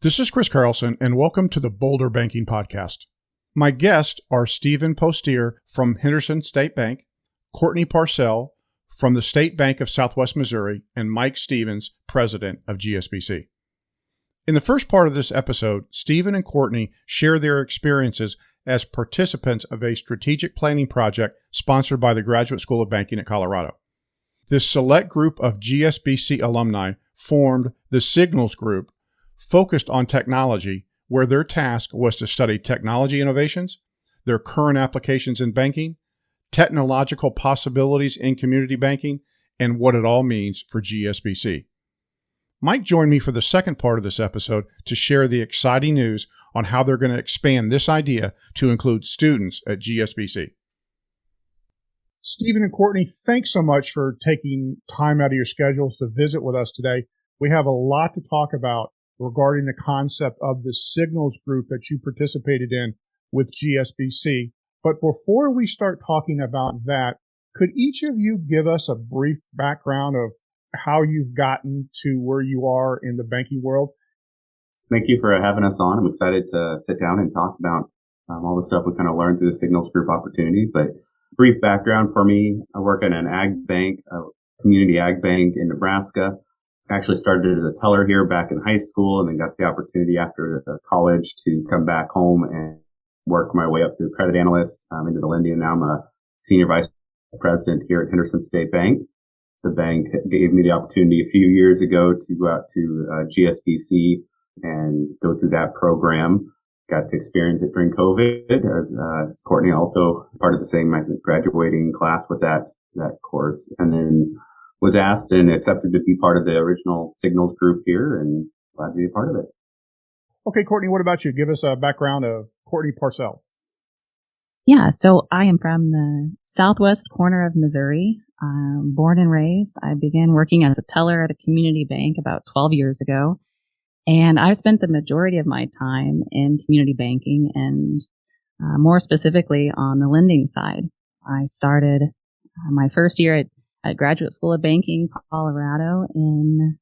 This is Chris Carlson, and welcome to the Boulder Banking Podcast. My guests are Stephen Postier from Henderson State Bank, Courtney Parsel from the State Bank of Southwest Missouri, and Mike Stevens, president of GSBC. In the first part of this episode, Stephen and Courtney share their experiences as participants of a strategic planning project sponsored by the Graduate School of Banking at Colorado. This select group of GSBC alumni formed the Signals Group, focused on technology, where their task was to study technology innovations, their current applications in banking, technological possibilities in community banking, and what it all means for GSBC. Mike joined me for the second part of this episode to share the exciting news on how they're going to expand this idea to include students at GSBC. Stephen and Courtney, thanks so much for taking time out of your schedules to visit with us today. We have a lot to talk about regarding the concept of the Signals Group that you participated in with GSBC. But before we start talking about that, could each of you give us a brief background of how you've gotten to where you are in the banking world? Thank you for having us on. I'm excited to sit down and talk about all the stuff we kind of learned through the Signals Group opportunity. But brief background for me, I work at an ag bank, a community ag bank in Nebraska. Actually started as a teller here back in high school, and then got the opportunity after college to come back home and work my way up to credit analyst into the lending. And now I'm a senior vice president here at Henderson State Bank. The bank gave me the opportunity a few years ago to go out to GSBC and go through that program. Got to experience it during COVID as Courtney, also part of the same graduating class with that course, and then was asked and accepted to be part of the original Signals Group here, and glad to be a part of it. Okay, Courtney, what about you? Give us a background of Courtney Parsel. Yeah, so I am from the southwest corner of Missouri. Born and raised. I began working as a teller at a community bank about 12 years ago. And I've spent the majority of my time in community banking and more specifically on the lending side. I started my first year at Graduate School of Banking, Colorado in,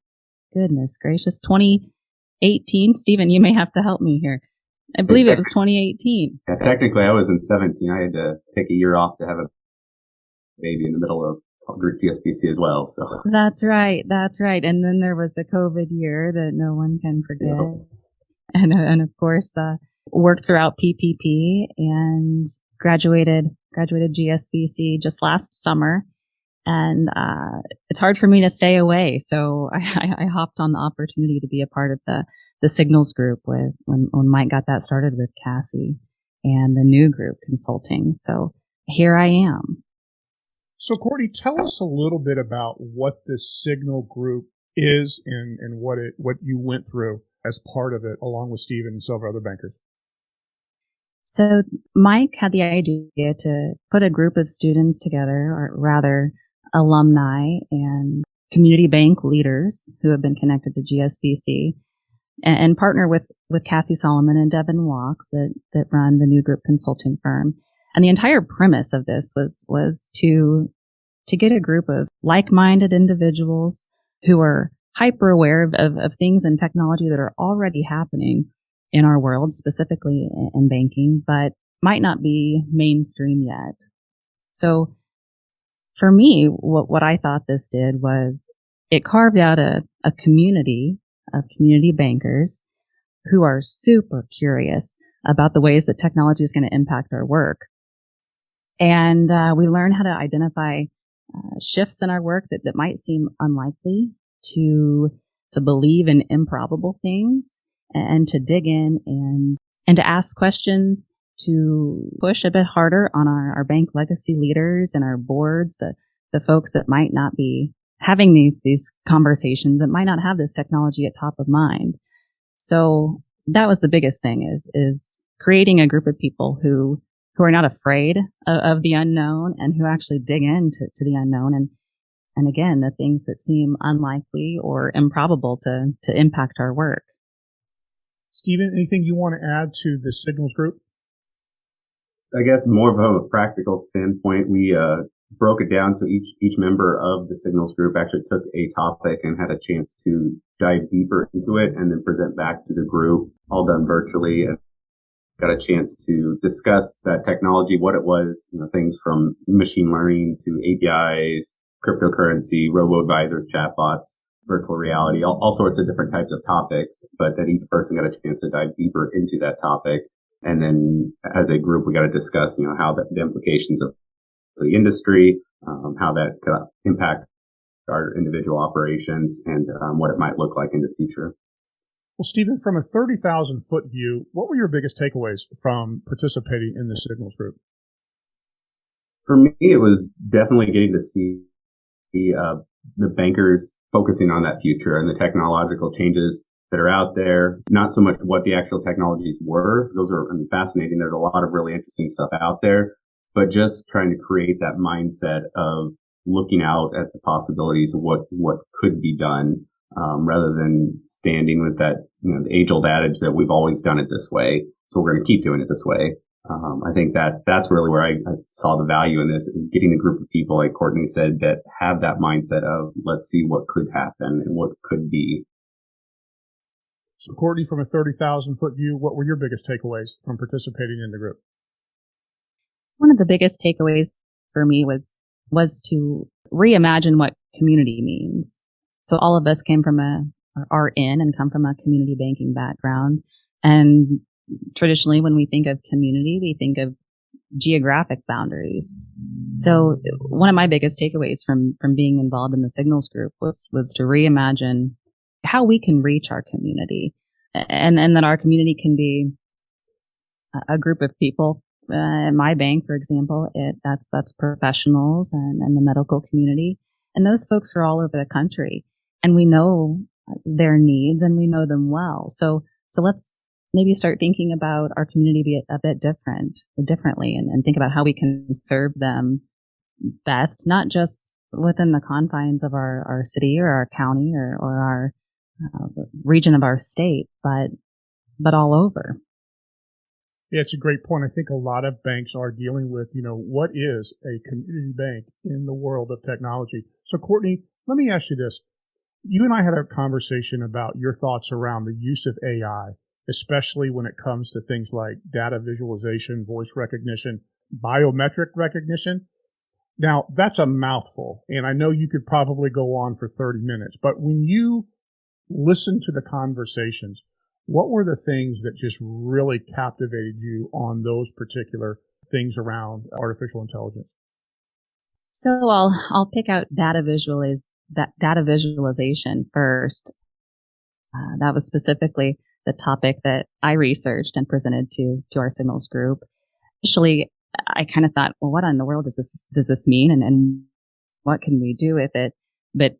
goodness gracious, 2018. Stephen, you may have to help me here. I believe it was 2018. Yeah, technically, I was in 17. I had to take a year off to have a baby in the middle of Group GSBC as well. So That's right. And then there was the COVID year that no one can forget. Yeah. And of course, worked throughout PPP and graduated GSBC just last summer. And it's hard for me to stay away. So I hopped on the opportunity to be a part of the Signals Group when Mike got that started with Cassie and the new group consulting. So here I am. So Courtney, tell us a little bit about what this Signal Group is and what you went through as part of it, along with Stephen and several other bankers. So Mike had the idea to put a group of students together, or rather alumni and community bank leaders who have been connected to GSBC, and partner with Cassie Solomon and Devin Walks that run the new group consulting firm. And the entire premise of this was to get a group of like-minded individuals who are hyper aware of things in technology that are already happening in our world, specifically in banking, but might not be mainstream yet. So for me, what I thought this did was it carved out a community of community bankers who are super curious about the ways that technology is going to impact our work. And we learn how to identify shifts in our work that might seem unlikely, to believe in improbable things, and to dig in and to ask questions, to push a bit harder on our bank legacy leaders and our boards, the folks that might not be having these conversations, that might not have this technology at top of mind. So that was the biggest thing, is creating a group of people who are not afraid of the unknown and who actually dig into the unknown. And again, the things that seem unlikely or improbable to impact our work. Stephen, anything you want to add to the Signals Group? I guess more of a practical standpoint, we broke it down. So each member of the signals group actually took a topic and had a chance to dive deeper into it and then present back to the group, all done virtually, and got a chance to discuss that technology, what it was, things from machine learning to APIs, cryptocurrency, robo-advisors, chatbots, virtual reality, all sorts of different types of topics, but that each person got a chance to dive deeper into that topic. And then as a group, we got to discuss, how the implications of the industry, how that could impact our individual operations and what it might look like in the future. Well, Stephen, from a 30,000 foot view, what were your biggest takeaways from participating in the signals group? For me, it was definitely getting to see the bankers focusing on that future and the technological changes that are out there. Not so much what the actual technologies were. Those are fascinating. There's a lot of really interesting stuff out there, but just trying to create that mindset of looking out at the possibilities of what could be done, rather than standing with that, the age-old adage that we've always done it this way, so we're going to keep doing it this way. I think that's really where I saw the value in this, is getting a group of people, like Courtney said, that have that mindset of let's see what could happen and what could be. So, Courtney, from a 30,000 foot view, what were your biggest takeaways from participating in the group? One of the biggest takeaways for me was to reimagine what community means. So all of us are in and come from a community banking background. And traditionally, when we think of community, we think of geographic boundaries. So one of my biggest takeaways from being involved in the signals group was to reimagine how we can reach our community, and that our community can be a group of people. At my bank, for example, that's professionals and the medical community. And those folks are all over the country, and we know their needs and we know them well. So let's maybe start thinking about our community a bit differently and think about how we can serve them best, not just within the confines of our city or our county or our region of our state, but all over. Yeah, it's a great point. I think a lot of banks are dealing with, what is a community bank in the world of technology? So, Courtney, let me ask you this. You and I had a conversation about your thoughts around the use of AI, especially when it comes to things like data visualization, voice recognition, biometric recognition. Now, that's a mouthful, and I know you could probably go on for 30 minutes, but when you listen to the conversations, what were the things that just really captivated you on those particular things around artificial intelligence? So I'll pick out data visualization first. That was specifically the topic that I researched and presented to our signals group. Initially, I kind of thought, well, what in the world does this mean, and what can we do with it? But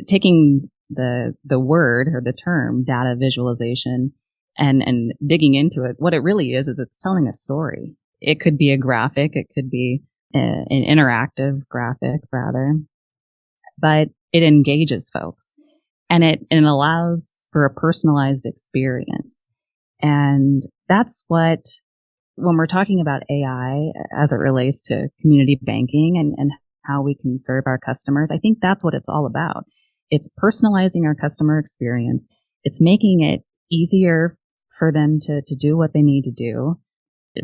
taking the word or the term data visualization and digging into it, what it really is it's telling a story. It could be a graphic, it could be an interactive graphic rather, but it engages folks and it allows for a personalized experience. And that's what, when we're talking about AI as it relates to community banking and how we can serve our customers, I think that's what it's all about. It's personalizing our customer experience. It's making it easier for them to do what they need to do.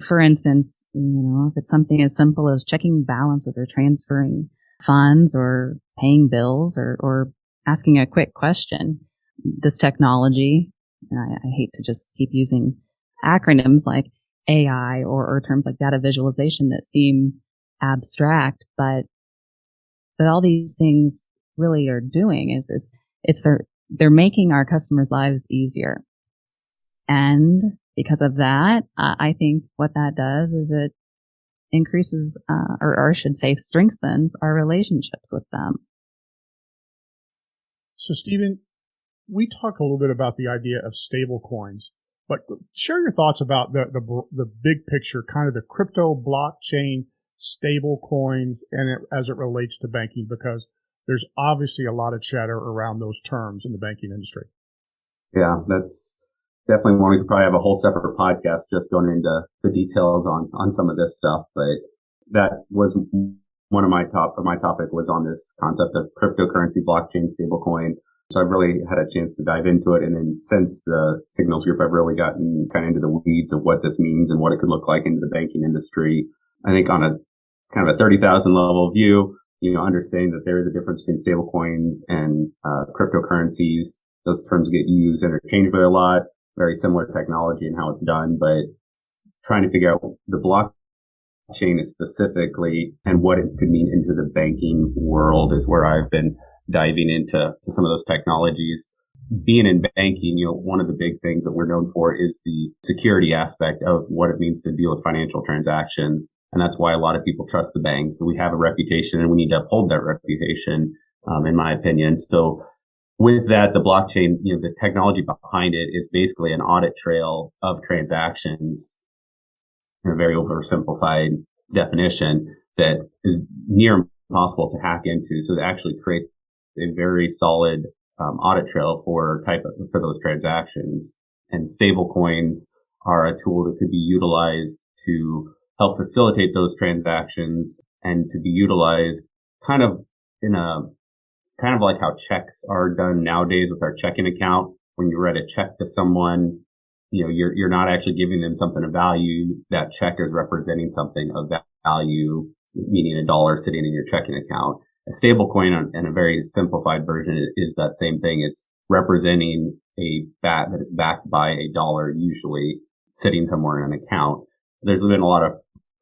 For instance, if it's something as simple as checking balances or transferring funds or paying bills or asking a quick question, this technology, and I hate to just keep using acronyms like AI or terms like data visualization that seem abstract, but all these things really are doing is they're making our customers' lives easier. And because of that, I think what that does is it increases, or I should say strengthens our relationships with them. So, Stephen, we talk a little bit about the idea of stable coins, but share your thoughts about the big picture, kind of the crypto blockchain stable coins and as it relates to banking, because there's obviously a lot of chatter around those terms in the banking industry. Yeah, that's definitely one. We could probably have a whole separate podcast just going into the details on some of this stuff, but that was my topic was on this concept of cryptocurrency, blockchain, stablecoin. So I've really had a chance to dive into it. And then since the Signals Group, I've really gotten kind of into the weeds of what this means and what it could look like into the banking industry. I think on a kind of a 30,000 level view, understanding that there is a difference between stablecoins and cryptocurrencies. Those terms get used interchangeably a lot, very similar technology and how it's done, but trying to figure out the blockchain specifically and what it could mean into the banking world is where I've been diving into some of those technologies. Being in banking, one of the big things that we're known for is the security aspect of what it means to deal with financial transactions. And that's why a lot of people trust the banks. So we have a reputation and we need to uphold that reputation, in my opinion. So with that, the blockchain, the technology behind it is basically an audit trail of transactions in a very oversimplified definition that is near impossible to hack into. So it actually creates a very solid audit trail for those transactions. And stable coins are a tool that could be utilized to help facilitate those transactions and to be utilized kind of like how checks are done nowadays with our checking account. When you write a check to someone, you're not actually giving them something of value. That check is representing something of value, meaning a dollar sitting in your checking account. A stable coin in a very simplified version is that same thing. It's representing a bat that is backed by a dollar, usually sitting somewhere in an account. There's been a lot of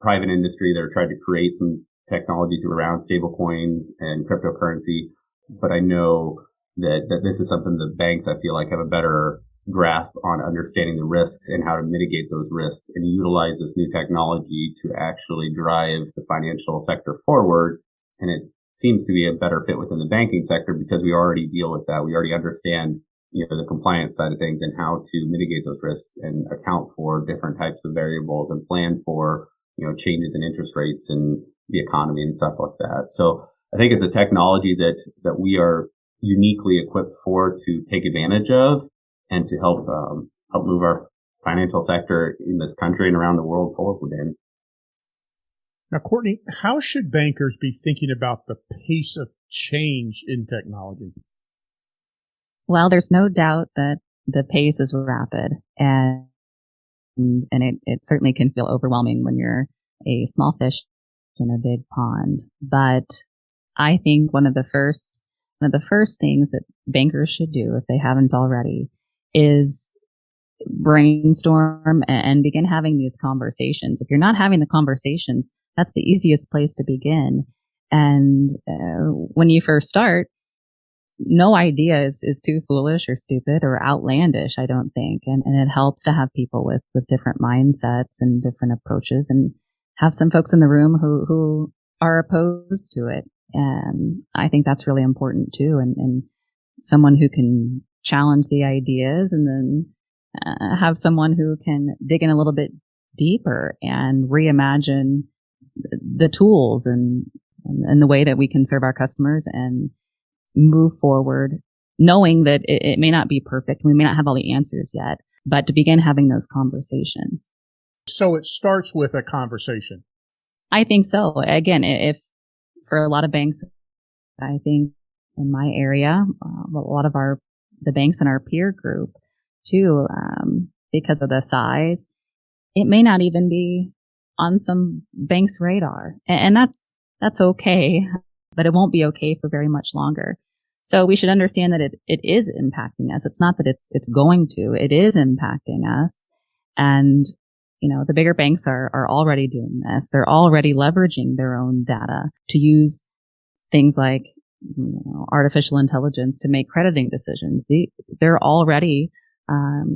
private industry that are trying to create some technology around stable coins and cryptocurrency. But I know that this is something that banks, I feel like, have a better grasp on understanding the risks and how to mitigate those risks and utilize this new technology to actually drive the financial sector forward. And it seems to be a better fit within the banking sector because we already deal with that. We already understand, the compliance side of things and how to mitigate those risks and account for different types of variables and plan for, changes in interest rates and the economy and stuff like that. So I think it's a technology that we are uniquely equipped for to take advantage of and to help move our financial sector in this country and around the world forward in. Now, Courtney, how should bankers be thinking about the pace of change in technology? Well, there's no doubt that the pace is rapid and it certainly can feel overwhelming when you're a small fish in a big pond. But I think one of the first things that bankers should do, if they haven't already, is brainstorm and begin having these conversations. If you're not having the conversations, that's the easiest place to begin. And when you first start, no idea is too foolish or stupid or outlandish, I don't think. And it helps to have people with different mindsets and different approaches and have some folks in the room who are opposed to it. And I think that's really important too. And someone who can challenge the ideas and then have someone who can dig in a little bit deeper and reimagine the tools and the way that we can serve our customers and move forward, knowing that it may not be perfect. We may not have all the answers yet, but to begin having those conversations. So it starts with a conversation. I think so. Again, if for a lot of banks, I think in my area, a lot of the banks in our peer group too, because of the size, it may not even be on some bank's radar. And that's okay, but it won't be okay for very much longer. So we should understand that it is impacting us. It's not that it's going to, it is impacting us. And, the bigger banks are already doing this. They're already leveraging their own data to use things like, artificial intelligence to make crediting decisions. They're already,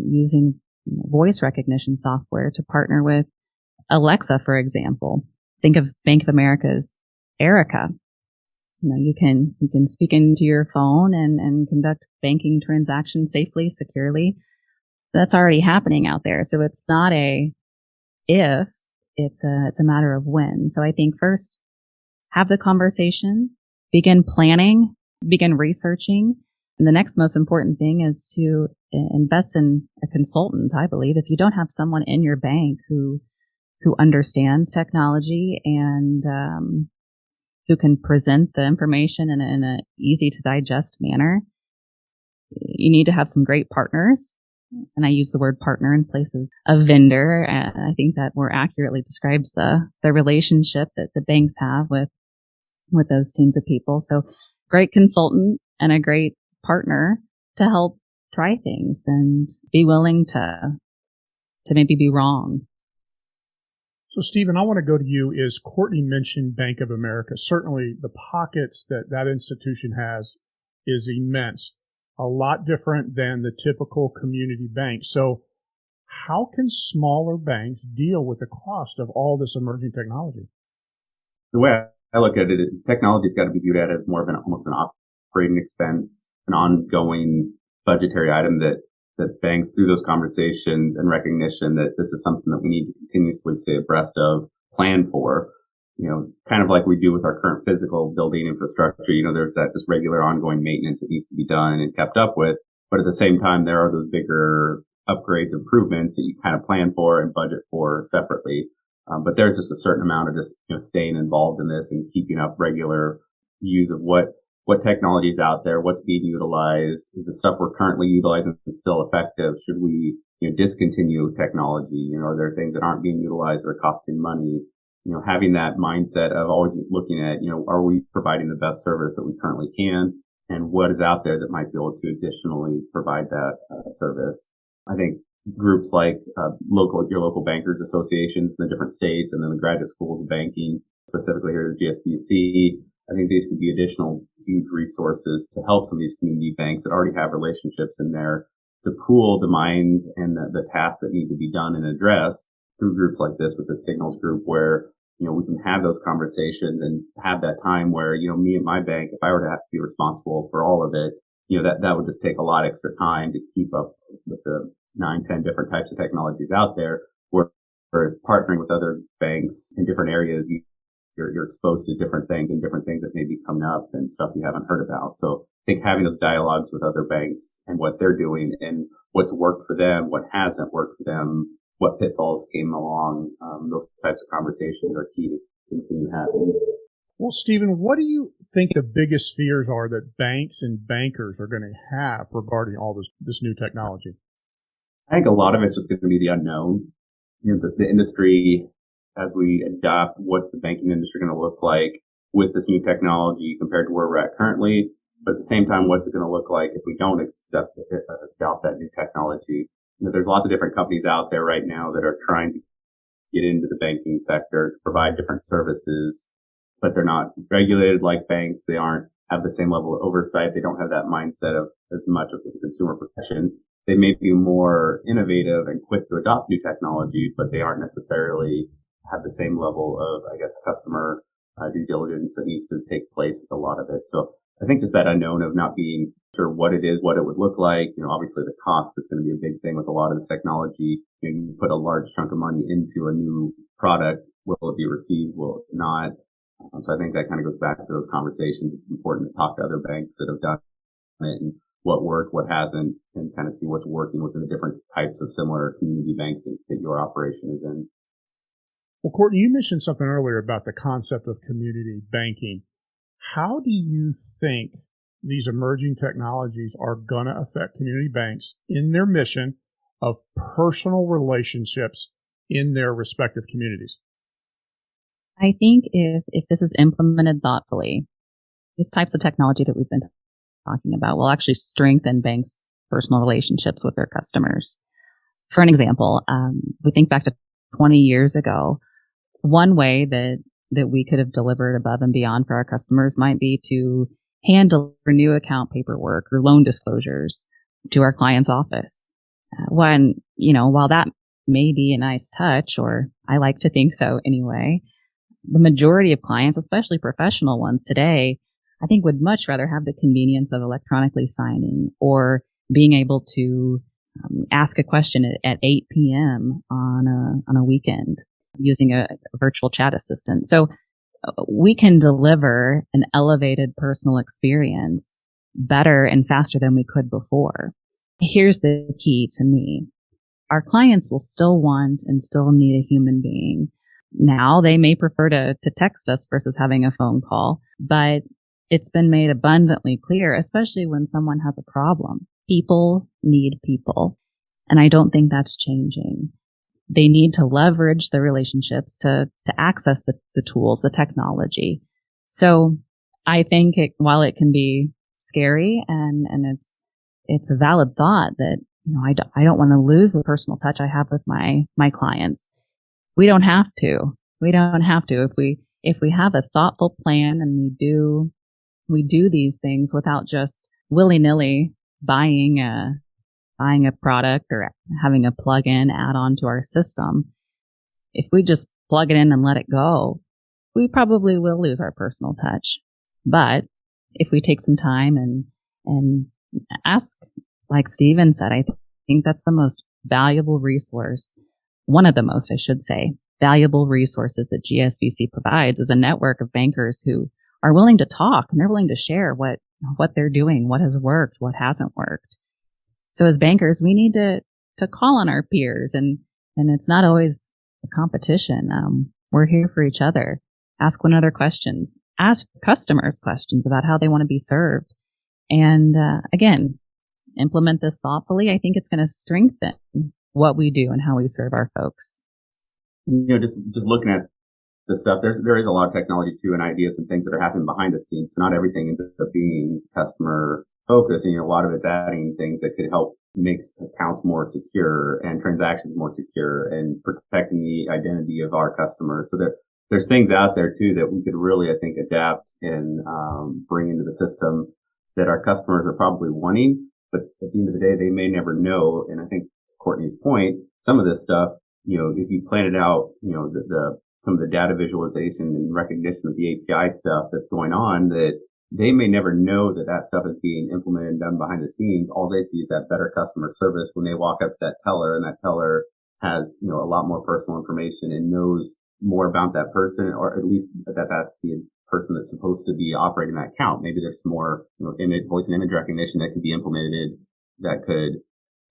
using voice recognition software to partner with Alexa, for example. Think of Bank of America's Erica. You can speak into your phone and conduct banking transactions safely, securely. That's already happening out there. So it's not a if, it's a matter of when. So I think first, have the conversation, begin planning, begin researching. And the next most important thing is to invest in a consultant, I believe. If you don't have someone in your bank who understands technology and who can present the information in a easy to digest manner. You need to have some great partners. And I use the word partner in place of a vendor. And I think that more accurately describes the relationship that the banks have with those teams of people. So great consultant and a great partner to help try things and be willing to maybe be wrong. So, Stephen, I want to go to you. Is Courtney mentioned Bank of America? Certainly the pockets that institution has is immense, a lot different than the typical community bank. So how can smaller banks deal with the cost of all this emerging technology? The way I look at it is technology's got to be viewed at as more of almost an operating expense, an ongoing budgetary item that banks, through those conversations and recognition that this is something that we need to continuously stay abreast of, plan for, kind of like we do with our current physical building infrastructure. There's that just regular ongoing maintenance that needs to be done and kept up with. But at the same time, there are those bigger upgrades, improvements that you kind of plan for and budget for separately. But there's just a certain amount of just, staying involved in this and keeping up regular views of what technology is out there, what's being utilized, is the stuff we're currently utilizing still effective? Should we, discontinue technology? Are there things that aren't being utilized that are costing money? Having that mindset of always looking at, are we providing the best service that we currently can? And what is out there that might be able to additionally provide that service? I think groups like your local bankers associations in the different states, and then the graduate schools of banking, specifically here at the GSBC, I think these could be additional huge resources to help some of these community banks that already have relationships in there to pool the minds and the tasks that need to be done and addressed through groups like this with the Signals group, where we can have those conversations and have that time where, me and my bank, if I were to have to be responsible for all of it, that would just take a lot extra time to keep up with the 9-10 different types of technologies out there. Whereas partnering with other banks in different areas, you're exposed to different things and different things that may be coming up and stuff you haven't heard about. So I think having those dialogues with other banks and what they're doing and what's worked for them, what hasn't worked for them, what pitfalls came along, those types of conversations are key to continue having. Well, Stephen, what do you think the biggest fears are that banks and bankers are going to have regarding all this new technology? I think a lot of it's just going to be the unknown. The industry, as we adopt, what's the banking industry going to look like with this new technology compared to where we're at currently? But at the same time, what's it going to look like if we don't adopt that new technology? There's lots of different companies out there right now that are trying to get into the banking sector to provide different services, but they're not regulated like banks. They have the same level of oversight. They don't have that mindset of as much of the consumer protection. They may be more innovative and quick to adopt new technology, but they aren't necessarily have the same level of, customer due diligence that needs to take place with a lot of it. So I think just that unknown of not being sure what it is, what it would look like. Obviously the cost is going to be a big thing with a lot of this technology. You put a large chunk of money into a new product. Will it be received? Will it not? So I think that kind of goes back to those conversations. It's important to talk to other banks that have done it and what worked, what hasn't, and kind of see what's working within the different types of similar community banks that your operation is in. Well, Courtney, you mentioned something earlier about the concept of community banking. How do you think these emerging technologies are going to affect community banks in their mission of personal relationships in their respective communities? I think if this is implemented thoughtfully, these types of technology that we've been talking about will actually strengthen banks' personal relationships with their customers. For an example, we think back to 20 years ago. One way that we could have delivered above and beyond for our customers might be to handle new account paperwork or loan disclosures to our client's office. While that may be a nice touch, or I like to think so anyway, the majority of clients, especially professional ones today, I think would much rather have the convenience of electronically signing or being able to ask a question at 8 p.m. on a weekend using a virtual chat assistant. So we can deliver an elevated personal experience better and faster than we could before. Here's the key to me. Our clients will still want and still need a human being. Now they may prefer to text us versus having a phone call, but it's been made abundantly clear, especially when someone has a problem. People need people. And I don't think that's changing. They need to leverage the relationships to access the tools, the technology. So I think while it can be scary and it's a valid thought that, I don't want to lose the personal touch I have with my clients. We don't have to. We don't have to. If we have a thoughtful plan and we do these things without just willy-nilly buying a product or having a plug-in add-on to our system, if we just plug it in and let it go, we probably will lose our personal touch. But if we take some time and ask, like Stephen said, I think that's the most valuable resource. One of the most, I should say, valuable resources that GSBC provides is a network of bankers who are willing to talk and they're willing to share what they're doing, what has worked, what hasn't worked. So as bankers, we need to call on our peers and it's not always a competition. We're here for each other. Ask one another questions. Ask customers questions about how they want to be served. And again, implement this thoughtfully. I think it's going to strengthen what we do and how we serve our folks. Just looking at the stuff, there is a lot of technology too and ideas and things that are happening behind the scenes. So not everything ends up being customer focused. And, a lot of it's adding things that could help make accounts more secure and transactions more secure and protecting the identity of our customers. So there's things out there too that we could really, I think, adapt and bring into the system that our customers are probably wanting. But at the end of the day, they may never know. And I think Courtney's point, some of this stuff, if you plan it out, some of the data visualization and recognition of the API stuff that's going on, that they may never know that stuff is being implemented and done behind the scenes. All they see is that better customer service when they walk up to that teller, and that teller has, a lot more personal information and knows more about that person, or at least that's the person that's supposed to be operating that account. Maybe there's some more, voice and image recognition that could be implemented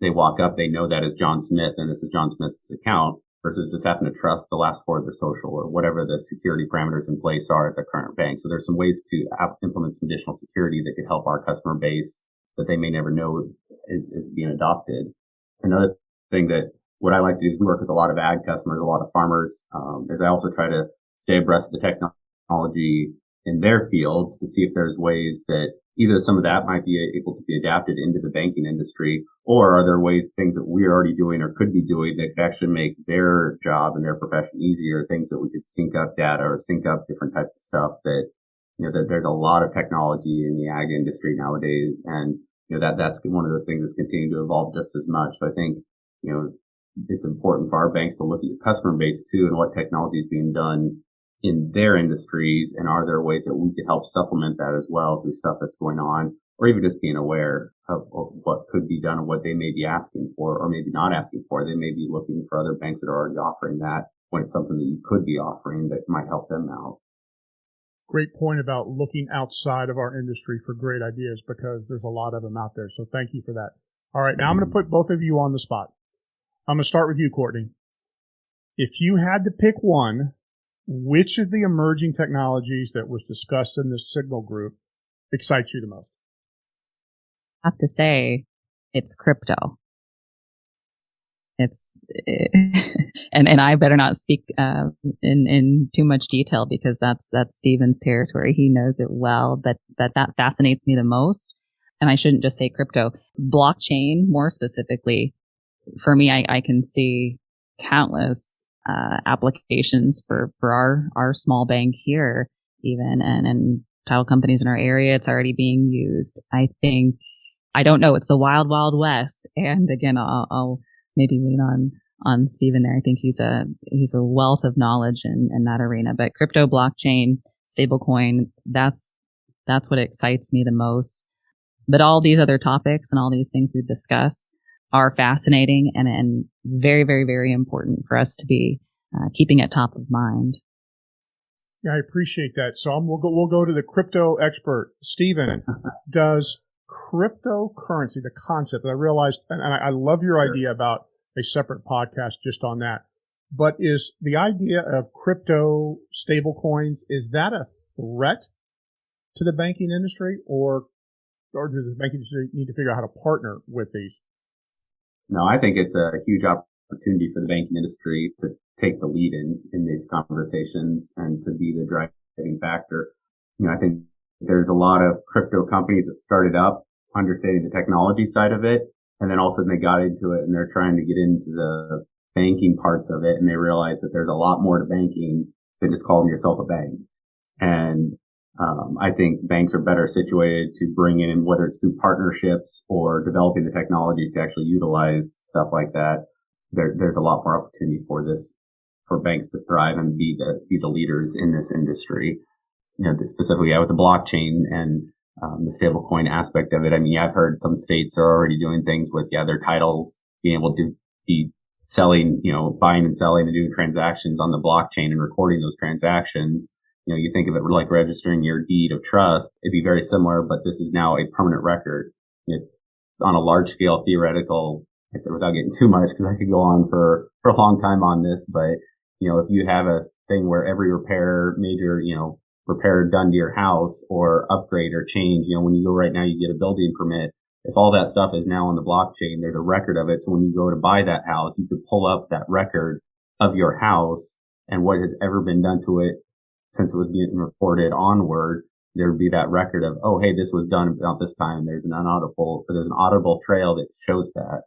they walk up, they know that is John Smith and this is John Smith's account, versus just having to trust the last four of their social or whatever the security parameters in place are at the current bank. So there's some ways to implement some additional security that could help our customer base that they may never know is being adopted. Another thing that what I like to do is work with a lot of ag customers, a lot of farmers, is I also try to stay abreast of the technology in their fields to see if there's ways that either some of that might be able to be adapted into the banking industry, or are there ways, things that we're already doing or could be doing that could actually make their job and their profession easier, things that we could sync up data or sync up different types of stuff that, that there's a lot of technology in the ag industry nowadays. And, that's one of those things that's continuing to evolve just as much. So I think, it's important for our banks to look at your customer base too and what technology is being done in their industries, and are there ways that we could help supplement that as well through stuff that's going on, or even just being aware of what could be done and what they may be asking for or maybe not asking for. They may be looking for other banks that are already offering that when it's something that you could be offering that might help them out. Great point about looking outside of our industry for great ideas, because there's a lot of them out there. So thank you for that. All right, now I'm going to put both of you on the spot. I'm going to start with you, Courtney. If you had to pick one, which of the emerging technologies that was discussed in this signal group excites you the most? I have to say it's crypto. It's and I better not speak in too much detail because that's Stephen's territory. He knows it well, but that fascinates me the most. And I shouldn't just say crypto. Blockchain, more specifically, for me, I can see countless applications for our small bank here, even and title companies in our area. It's already being used. I don't know. It's the wild, wild west. And again, I'll maybe lean on Stephen there. I think he's a wealth of knowledge in that arena. But crypto, blockchain, stablecoin, that's what excites me the most. But all these other topics and all these things we've discussed are fascinating and very, very, very important for us to be keeping at top of mind. Yeah, I appreciate that. So we'll go to the crypto expert. Stephen, does cryptocurrency, the concept, I realized, and I love your idea about a separate podcast just on that. But is the idea of crypto stable coins, is that a threat to the banking industry, or does the banking industry need to figure out how to partner with these? No, I think it's a huge opportunity for the banking industry to take the lead in these conversations and to be the driving factor. I think there's a lot of crypto companies that started up understanding the technology side of it, and then all of a sudden they got into it and they're trying to get into the banking parts of it, and they realize that there's a lot more to banking than just calling yourself a bank. And I think banks are better situated to bring in, whether it's through partnerships or developing the technology to actually utilize stuff like that. There's a lot more opportunity for banks to thrive and be the leaders in this industry. Specifically with the blockchain and the stablecoin aspect of it. I mean, I've heard some states are already doing things with their titles being able to be selling, buying and selling and doing transactions on the blockchain and recording those transactions. You think of it like registering your deed of trust. It'd be very similar, but this is now a permanent record. On a large scale theoretical, I said without getting too much because I could go on for a long time on this, but if you have a thing where every major repair done to your house or upgrade or change, when you go right now, you get a building permit. If all that stuff is now on the blockchain, there's a record of it. So when you go to buy that house, you could pull up that record of your house and what has ever been done to it since it was being reported onward. There would be that record of, oh, hey, this was done about this time. There's an audible trail that shows that.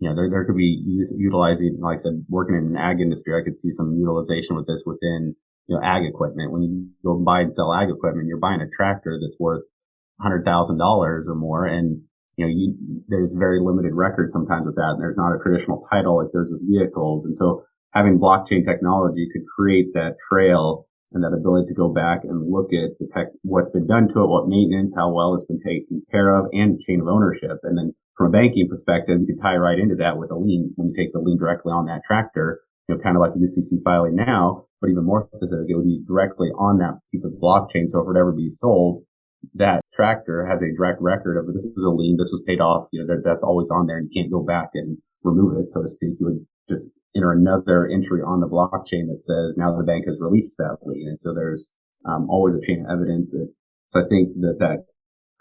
There could be utilizing, like I said, working in an ag industry. I could see some utilization with this within ag equipment. When you go buy and sell ag equipment, you're buying a tractor that's worth $100,000 or more. And, there's very limited record sometimes with that. And there's not a traditional title like there's with vehicles. And so having blockchain technology could create that trail and that ability to go back and look at what's been done to it, what maintenance, how well it's been taken care of, and chain of ownership. And then from a banking perspective, you can tie right into that with a lien when you take the lien directly on that tractor, kind of like the UCC filing now, but even more specific, it would be directly on that piece of blockchain. So if it ever be sold, that tractor has a direct record of this was a lien, this was paid off, that's always on there and you can't go back and remove it, so to speak. You would just enter another entry on the blockchain that says now the bank has released that lien. And so there's always a chain of evidence. So I think that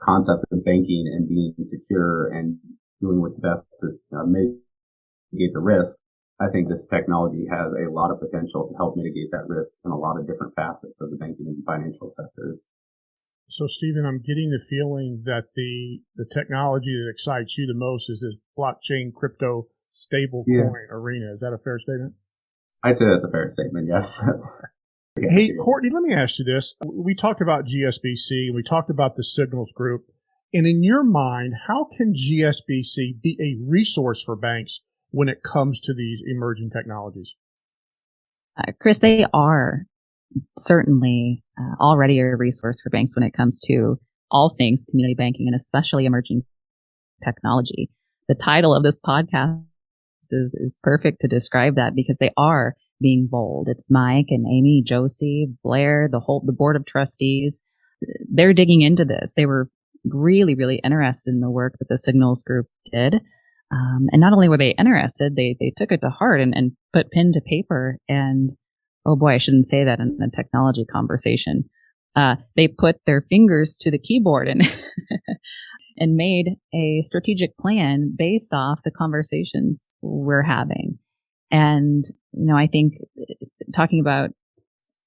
concept of banking and being secure and doing what's best to mitigate the risk, I think this technology has a lot of potential to help mitigate that risk in a lot of different facets of the banking and financial sectors. So, Stephen, I'm getting the feeling that the technology that excites you the most is this blockchain crypto stable coin arena. Is that a fair statement? I'd say that's a fair statement, yes. Hey, Courtney, let me ask you this. We talked about GSBC and we talked about the Signals Group. And in your mind, how can GSBC be a resource for banks when it comes to these emerging technologies? Chris, they are certainly already a resource for banks when it comes to all things community banking and especially emerging technology. The title of this podcast is perfect to describe that because they are being bold. It's Mike and Amy, Josie, Blair, the board of trustees. They're digging into this. They were really, really interested in the work that the Signals Group did. And not only were they interested, they took it to heart and put pen to paper. And oh boy, I shouldn't say that in the technology conversation. They put their fingers to the keyboard and and made a strategic plan based off the conversations we're having. And, I think talking about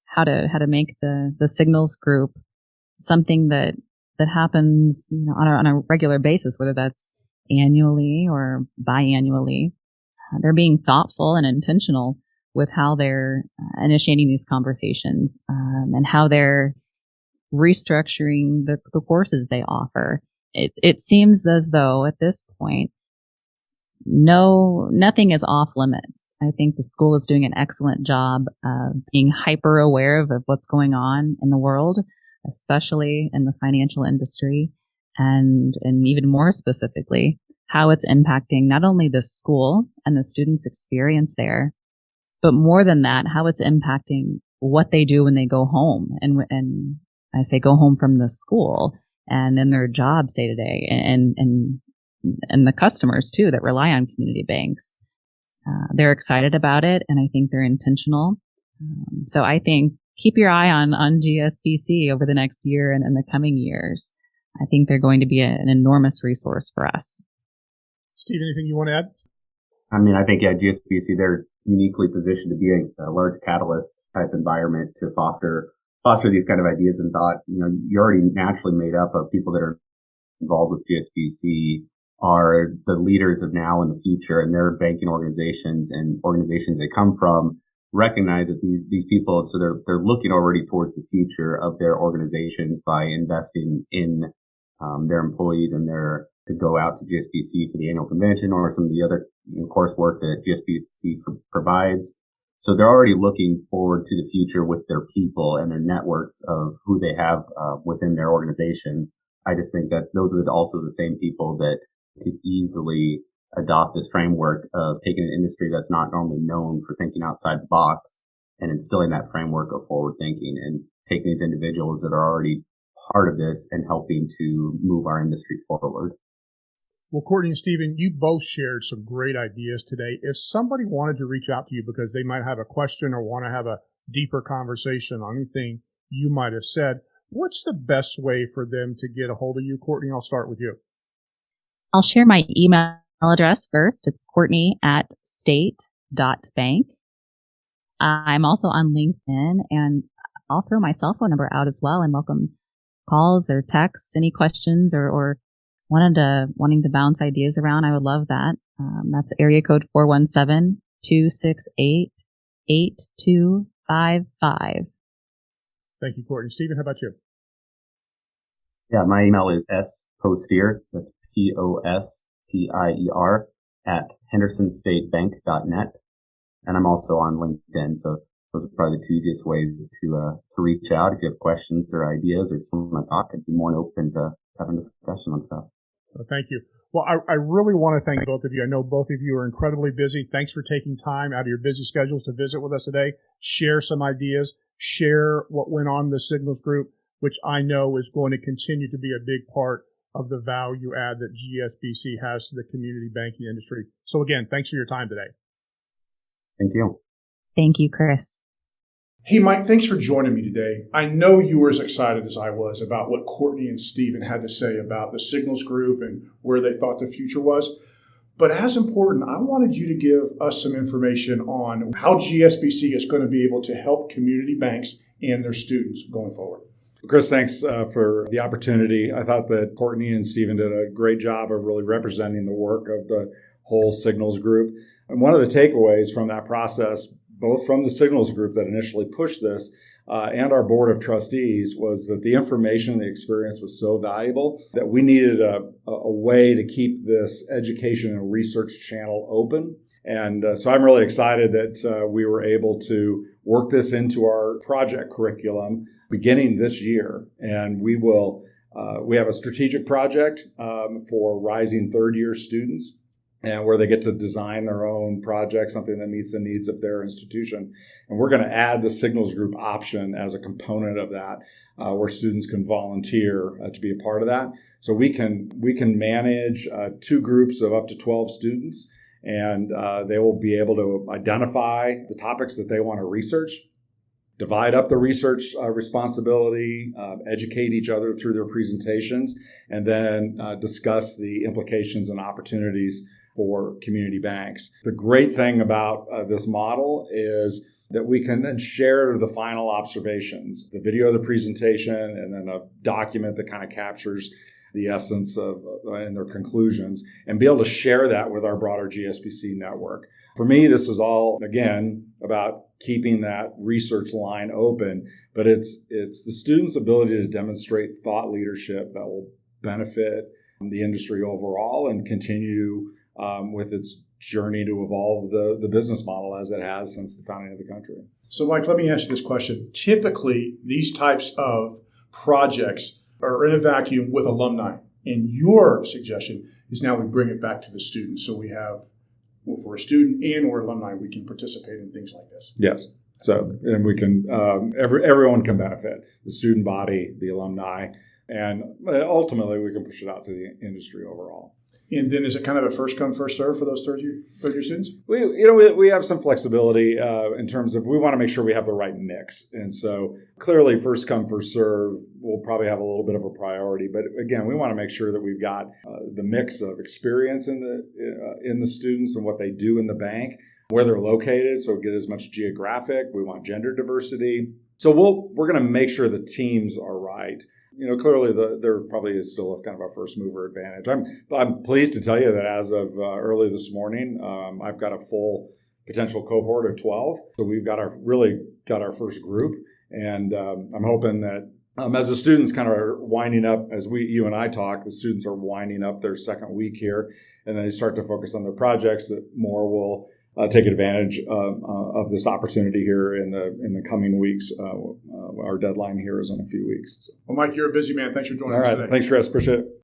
how to make the Signals Group something that happens, on a regular basis, whether that's annually or biannually, they're being thoughtful and intentional with how they're initiating these conversations, and how they're restructuring the courses they offer. It seems as though at this point, nothing is off limits. I think the school is doing an excellent job of being hyper aware of what's going on in the world, especially in the financial industry, and even more specifically, how it's impacting not only the school and the students' experience there, but more than that, how it's impacting what they do when they go home. And I say go home from the school and in their jobs day to day, and the customers too that rely on community banks. they're excited about it, and I think they're intentional. So I think keep your eye on GSBC over the next year and the coming years. I think they're going to be an enormous resource for us. Steve, anything you want to add? I mean, I think, yeah, GSBC, they're uniquely positioned to be a large catalyst type environment to foster these kind of ideas and thought. You know, you're already naturally made up of people that are involved with GSBC are the leaders of now and the future, and their banking organizations and organizations they come from recognize that these people, so they're looking already towards the future of their organizations by investing in their employees and to go out to GSBC for the annual convention or some of the other coursework that GSBC provides. So they're already looking forward to the future with their people and their networks of who they have within their organizations. I just think that those are also the same people that could easily adopt this framework of taking an industry that's not normally known for thinking outside the box and instilling that framework of forward thinking and taking these individuals that are already part of this and helping to move our industry forward. Well, Courtney and Stephen, you both shared some great ideas today. If somebody wanted to reach out to you because they might have a question or want to have a deeper conversation on anything you might have said, what's the best way for them to get a hold of you? Courtney, I'll start with you. I'll share my email address first. It's Courtney@state.bank. I'm also on LinkedIn, and I'll throw my cell phone number out as well and welcome calls or texts, any questions or wanting to bounce ideas around. I would love that. That's area code 417-268-8255. Thank you, Courtney. Stephen, how about you? Yeah, my email is spostier, that's POSTIER, @hendersonstatebank.net. And I'm also on LinkedIn. So those are probably the two easiest ways to reach out. If you have questions or ideas or just want to talk, I'd be more than open to having a discussion on stuff. Well, thank you. Well, I really want to thank both of you. I know both of you are incredibly busy. Thanks for taking time out of your busy schedules to visit with us today, share some ideas, share what went on in the Signals Group, which I know is going to continue to be a big part of the value add that GSBC has to the community banking industry. So again, thanks for your time today. Thank you. Thank you, Chris. Hey, Mike, thanks for joining me today. I know you were as excited as I was about what Courtney and Stephen had to say about the Signals Group and where they thought the future was. But as important, I wanted you to give us some information on how GSBC is going to be able to help community banks and their students going forward. Chris, thanks for the opportunity. I thought that Courtney and Stephen did a great job of really representing the work of the whole Signals Group. And one of the takeaways from that process, both from the Signals Group that initially pushed this and our board of trustees, was that the information and the experience was so valuable that we needed a way to keep this education and research channel open. And so I'm really excited that we were able to work this into our project curriculum beginning this year. And we have a strategic project for rising third-year students, and where they get to design their own project, something that meets the needs of their institution. And we're going to add the Signals Group option as a component of that, where students can volunteer to be a part of that. So we can manage two groups of up to 12 students, and they will be able to identify the topics that they want to research, divide up the research responsibility, educate each other through their presentations, and then discuss the implications and opportunities for community banks. The great thing about this model is that we can then share the final observations, the video of the presentation, and then a document that kind of captures the essence of and their conclusions, and be able to share that with our broader GSBC network. For me, this is all, again, about keeping that research line open, but it's the students' ability to demonstrate thought leadership that will benefit the industry overall and continue with its journey to evolve the business model as it has since the founding of the country. So, Mike, let me ask you this question. Typically, these types of projects are in a vacuum with alumni. And your suggestion is now we bring it back to the students. So we have, well, for a student and or alumni, we can participate in things like this. Yes. So, and we can, everyone can benefit, the student body, the alumni, and ultimately we can push it out to the industry overall. And then is it kind of a first come, first serve for those third year students? We have some flexibility in terms of we want to make sure we have the right mix. And so clearly first come, first serve will probably have a little bit of a priority. But again, we want to make sure that we've got the mix of experience in the students and what they do in the bank, where they're located, so get as much geographic. We want gender diversity. So we're going to make sure the teams are right. Clearly there probably is still a kind of a first mover advantage. I'm pleased to tell you that as of early this morning, I've got a full potential cohort of 12. So we've got our first group, and I'm hoping that as the students kind of are winding up, as you and I talk, the students are winding up their second week here, and then they start to focus on their projects, that more will take advantage of this opportunity here in the coming weeks. Our deadline here is in a few weeks. So. Well, Mike, you're a busy man. Thanks for joining us today. Thanks, Chris. Appreciate it.